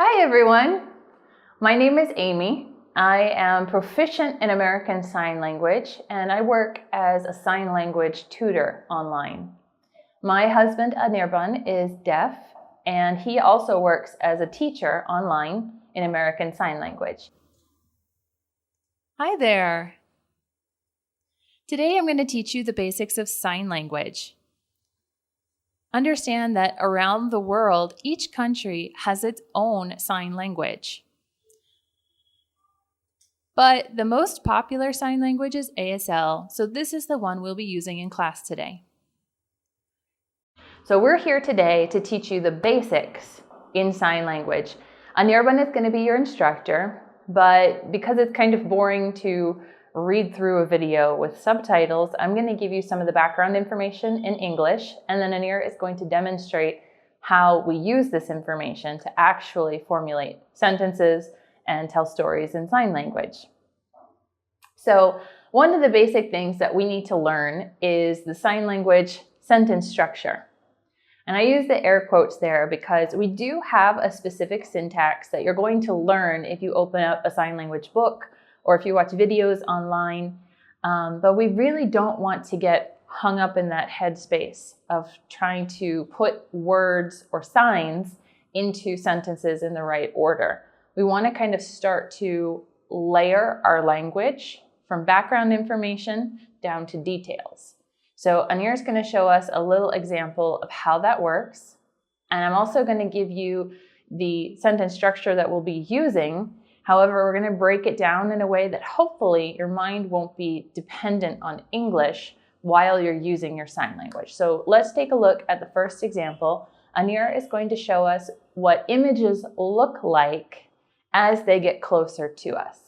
Hi everyone, my name is Amy. I am proficient in American Sign Language and I work as a sign language tutor online. My husband Anirban is deaf and he also works as a teacher online in American Sign Language. Hi there! Today I'm going to teach you the basics of sign language. Understand that around the world, each country has its own sign language. But the most popular sign language is ASL, so this is the one we'll be using in class today. So we're here today to teach you the basics in sign language. Anirban is going to be your instructor, but because it's kind of boring to read through a video with subtitles, I'm going to give you some of the background information in English, and then Anir is going to demonstrate how we use this information to actually formulate sentences and tell stories in sign language. So one of the basic things that we need to learn is the sign language sentence structure. And I use the air quotes there because we do have a specific syntax that you're going to learn if you open up a sign language book or if you watch videos online, but we really don't want to get hung up in that headspace of trying to put words or signs into sentences in the right order. We want to kind of start to layer our language from background information down to details. So Anir is going to show us a little example of how that works, and I'm also going to give you the sentence structure that we'll be using. However, we're going to break it down in a way that hopefully your mind won't be dependent on English while you're using your sign language. So let's take a look at the first example. Anir is going to show us what images look like as they get closer to us.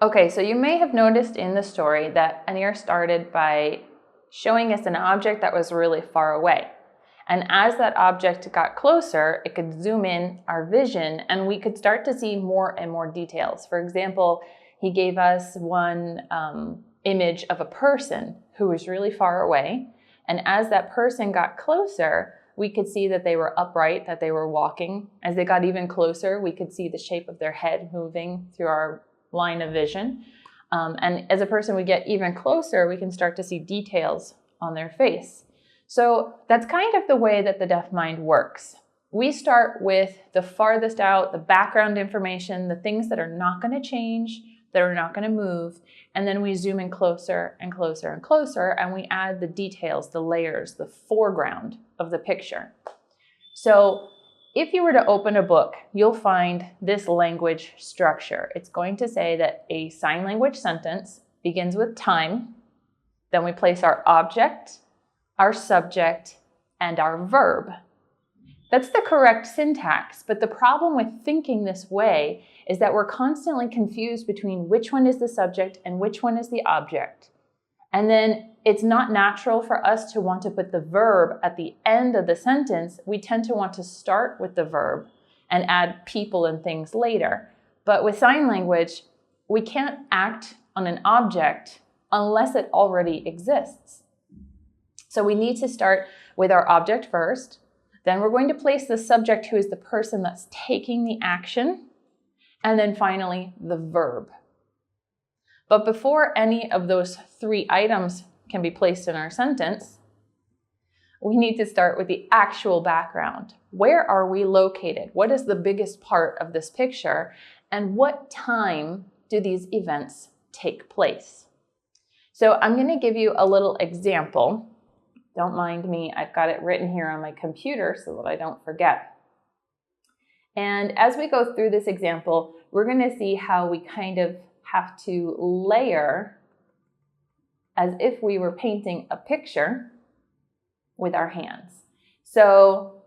Okay, so you may have noticed in the story that Anir started by showing us an object that was really far away. And as that object got closer, it could zoom in our vision and we could start to see more and more details. For example, he gave us one image of a person who was really far away. And as that person got closer, we could see that they were upright, that they were walking. As they got even closer, we could see the shape of their head moving through our line of vision. And as a person we get even closer, we can start to see details on their face. So that's kind of the way that the deaf mind works. We start with the farthest out, the background information, the things that are not going to change, that are not going to move, and then we zoom in closer and closer and closer, and we add the details, the layers, the foreground of the picture. So if you were to open a book, you'll find this language structure. It's going to say that a sign language sentence begins with time, then we place our object, our subject, and our verb. That's the correct syntax, but the problem with thinking this way is that we're constantly confused between which one is the subject and which one is the object. And then it's not natural for us to want to put the verb at the end of the sentence. We tend to want to start with the verb and add people and things later. But with sign language, we can't act on an object unless it already exists. So we need to start with our object first. Then we're going to place the subject, who is the person that's taking the action, and then finally the verb. But before any of those three items can be placed in our sentence, we need to start with the actual background. Where are we located? What is the biggest part of this picture? And what time do these events take place? So I'm going to give you a little example. Don't mind me, I've got it written here on my computer so that I don't forget. And as we go through this example, we're going to see how we kind of have to layer as if we were painting a picture with our hands. So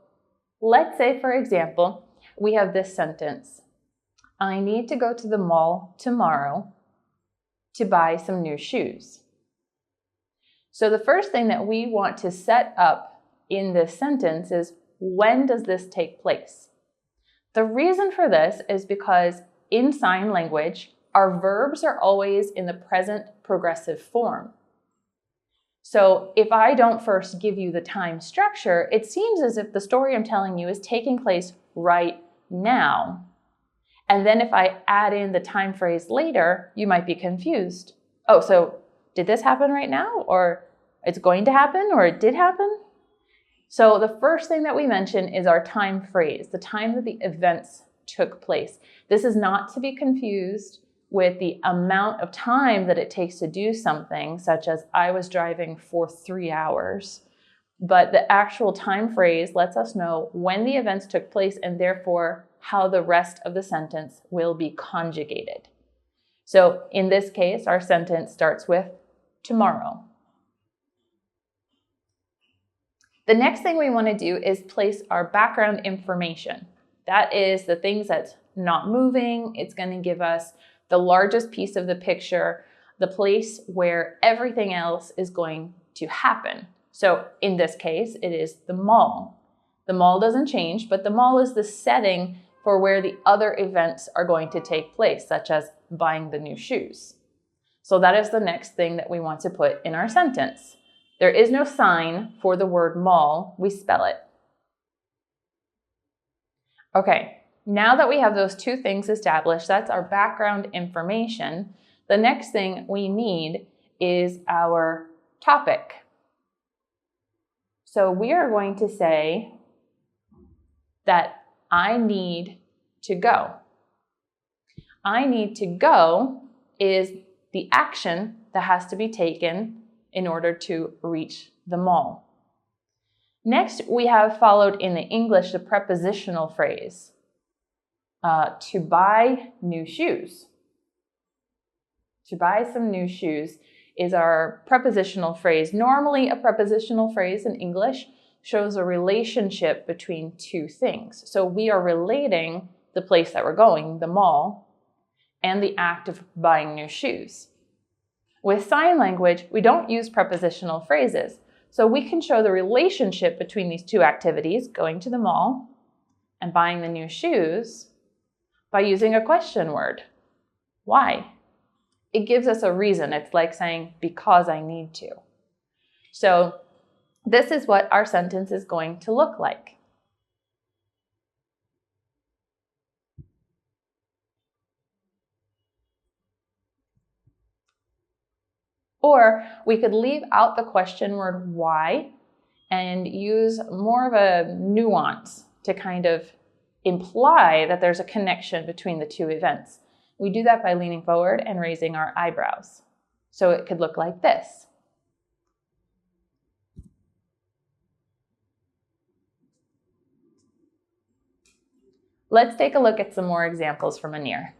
let's say, for example, we have this sentence. I need to go to the mall tomorrow to buy some new shoes. So the first thing that we want to set up in this sentence is, when does this take place? The reason for this is because in sign language, our verbs are always in the present progressive form. So if I don't first give you the time structure, it seems as if the story I'm telling you is taking place right now. And then if I add in the time phrase later, you might be confused. Oh, so did this happen right now? Or it's going to happen? Or it did happen? So the first thing that we mention is our time phrase, the time that the events took place. This is not to be confused with the amount of time that it takes to do something, such as I was driving for 3 hours. But the actual time phrase lets us know when the events took place and therefore how the rest of the sentence will be conjugated. So in this case, our sentence starts with tomorrow. The next thing we want to do is place our background information. That is the things that's not moving. It's going to give us the largest piece of the picture, the place where everything else is going to happen. So in this case, it is the mall. The mall doesn't change, but the mall is the setting for where the other events are going to take place, such as buying the new shoes. So that is the next thing that we want to put in our sentence. There is no sign for the word mall. We spell it. Okay. Now that we have those two things established, that's our background information, the next thing we need is our topic. So we are going to say that I need to go. I need to go is the action that has to be taken in order to reach the mall. Next, we have followed in the English the prepositional phrase. To buy new shoes. To buy some new shoes is our prepositional phrase. Normally, a prepositional phrase in English shows a relationship between two things. So we are relating the place that we're going, the mall, and the act of buying new shoes. With sign language, we don't use prepositional phrases. So we can show the relationship between these two activities, going to the mall and buying the new shoes, by using a question word. Why? It gives us a reason. It's like saying, because I need to. So this is what our sentence is going to look like. Or we could leave out the question word why and use more of a nuance to kind of imply that there's a connection between the two events. We do that by leaning forward and raising our eyebrows. So it could look like this. Let's take a look at some more examples from Anir.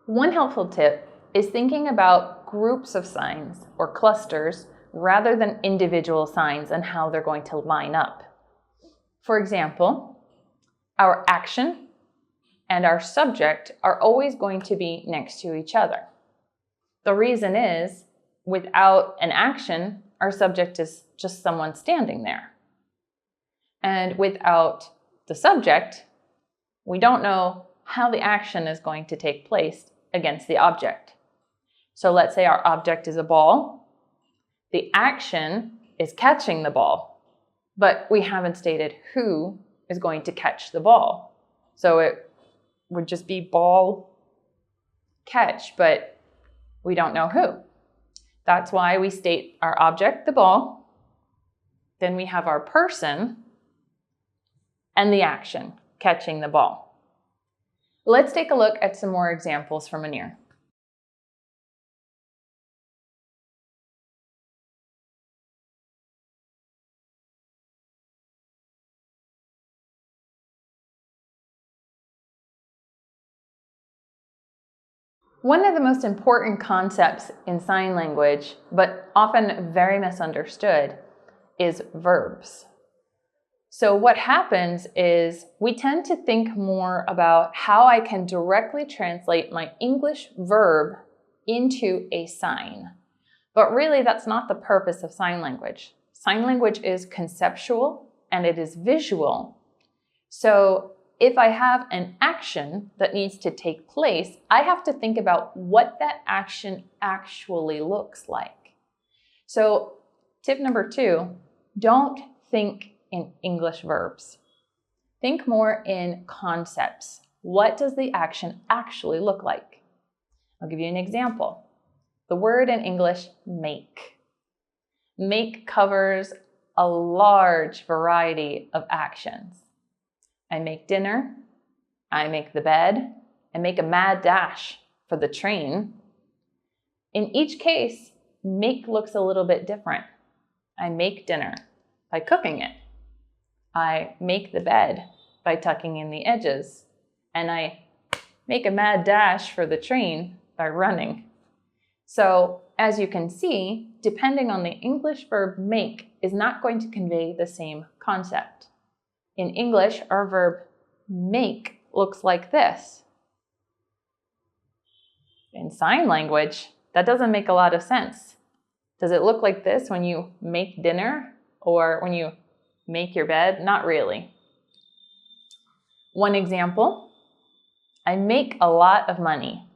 One helpful tip is thinking about groups of signs or clusters rather than individual signs and how they're going to line up. For example, our action and our subject are always going to be next to each other. The reason is, without an action, our subject is just someone standing there. And without the subject, we don't know how the action is going to take place against the object. So let's say our object is a ball. The action is catching the ball, but we haven't stated who is going to catch the ball. So it would just be ball catch, but we don't know who. That's why we state our object, the ball, then we have our person, and the action, catching the ball. Let's take a look at some more examples from Anir. One of the most important concepts in sign language, but often very misunderstood, is verbs. So what happens is we tend to think more about how I can directly translate my English verb into a sign. But really, that's not the purpose of sign language. Sign language is conceptual and it is visual. So if I have an action that needs to take place, I have to think about what that action actually looks like. So tip number 2, don't think in English verbs. Think more in concepts. What does the action actually look like? I'll give you an example. The word in English, make. Make covers a large variety of actions. I make dinner, I make the bed, I make a mad dash for the train. In each case, make looks a little bit different. I make dinner by cooking it. I make the bed by tucking in the edges. And I make a mad dash for the train by running. So, as you can see, depending on the English verb make is not going to convey the same concept. In English, our verb make looks like this. In sign language, that doesn't make a lot of sense. Does it look like this when you make dinner or when you make your bed? Not really. One example, I make a lot of money.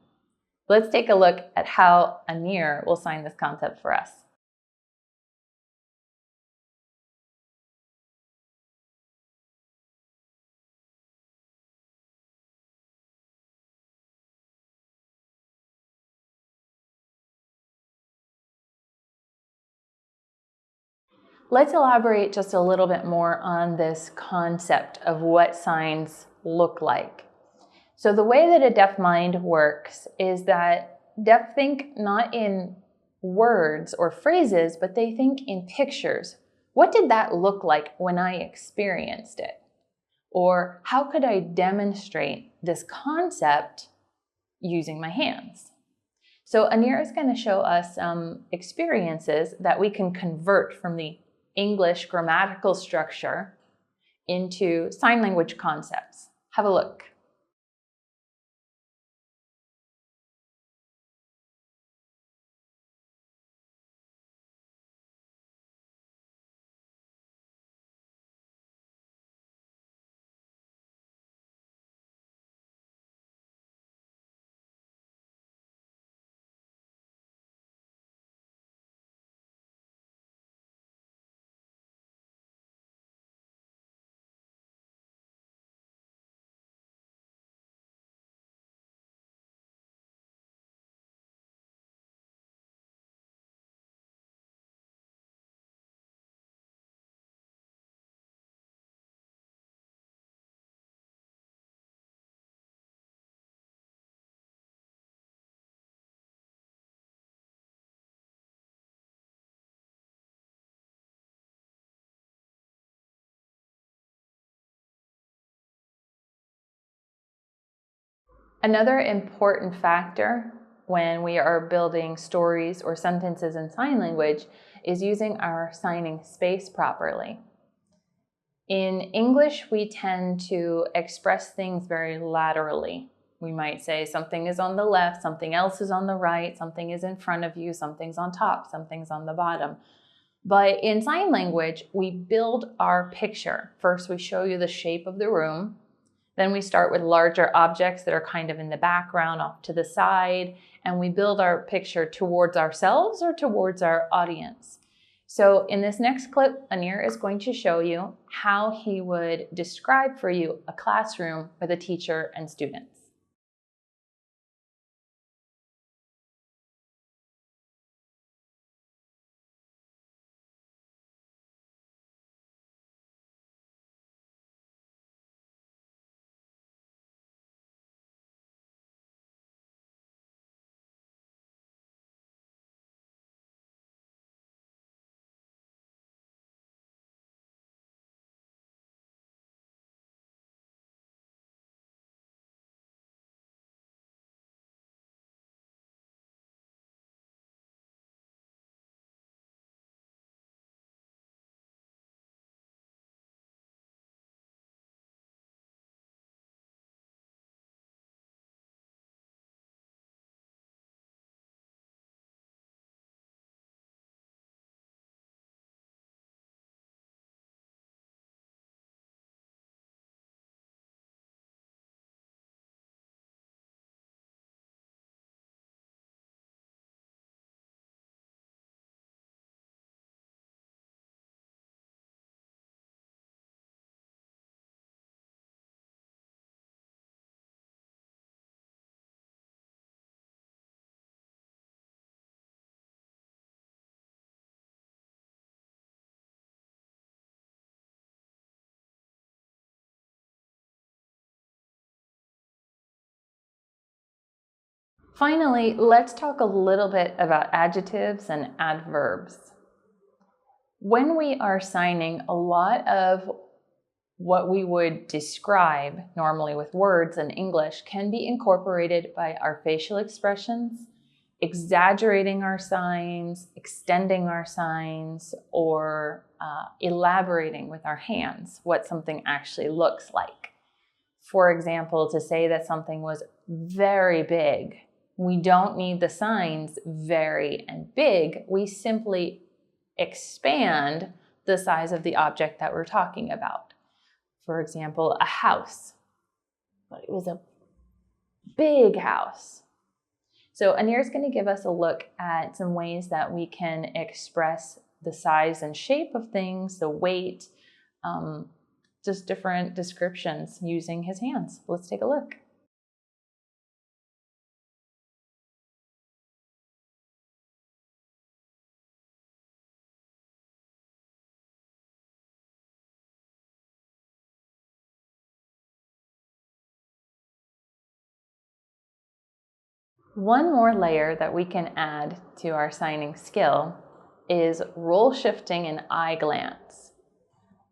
Let's take a look at how Anir will sign this concept for us. Let's elaborate just a little bit more on this concept of what signs look like. So the way that a deaf mind works is that deaf think not in words or phrases, but they think in pictures. What did that look like when I experienced it? Or how could I demonstrate this concept using my hands? So Anir is going to show us some experiences that we can convert from the English grammatical structure into sign language concepts. Have a look. Another important factor when we are building stories or sentences in sign language is using our signing space properly. In English, we tend to express things very laterally. We might say something is on the left, something else is on the right, something is in front of you, something's on top, something's on the bottom. But in sign language, we build our picture. First, we show you the shape of the room. Then we start with larger objects that are kind of in the background, off to the side, and we build our picture towards ourselves or towards our audience. So in this next clip, Anir is going to show you how he would describe for you a classroom with a teacher and students. Finally, let's talk a little bit about adjectives and adverbs. When we are signing, a lot of what we would describe normally with words in English can be incorporated by our facial expressions, exaggerating our signs, extending our signs, or elaborating with our hands what something actually looks like. For example, to say that something was very big, we don't need the signs very and big. We simply expand the size of the object that we're talking about. For example, a house. But it was a big house. So Anir is going to give us a look at some ways that we can express the size and shape of things, the weight, just different descriptions using his hands. Let's take a look. One more layer that we can add to our signing skill is role shifting and eye glance.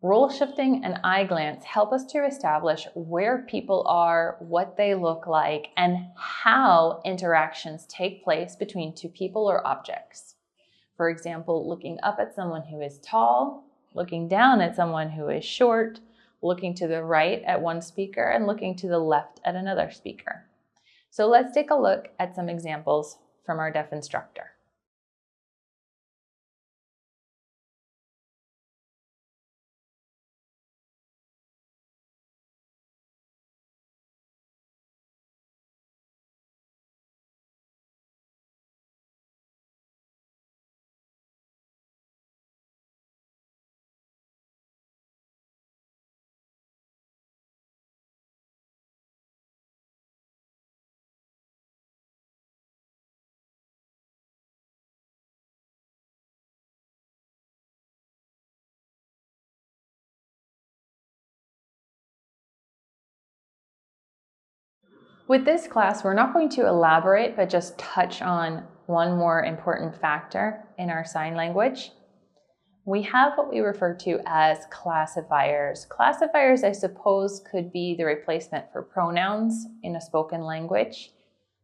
Role shifting and eye glance help us to establish where people are, what they look like, and how interactions take place between two people or objects. For example, looking up at someone who is tall, looking down at someone who is short, looking to the right at one speaker, and looking to the left at another speaker. So let's take a look at some examples from our deaf instructor. With this class, we're not going to elaborate, but just touch on one more important factor in our sign language. We have what we refer to as classifiers. Classifiers, I suppose, could be the replacement for pronouns in a spoken language.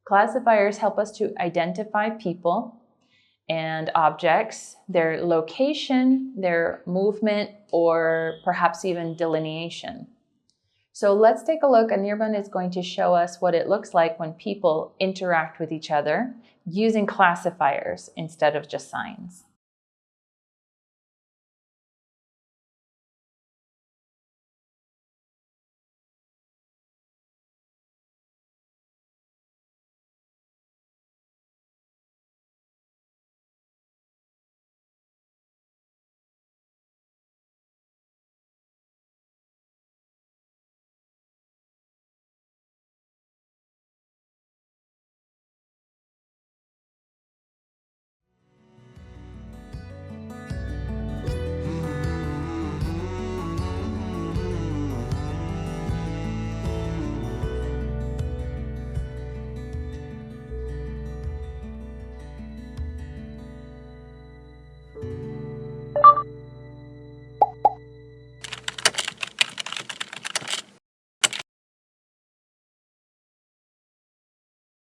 Classifiers help us to identify people and objects, their location, their movement, or perhaps even delineation. So let's take a look. Anirban is going to show us what it looks like when people interact with each other using classifiers instead of just signs.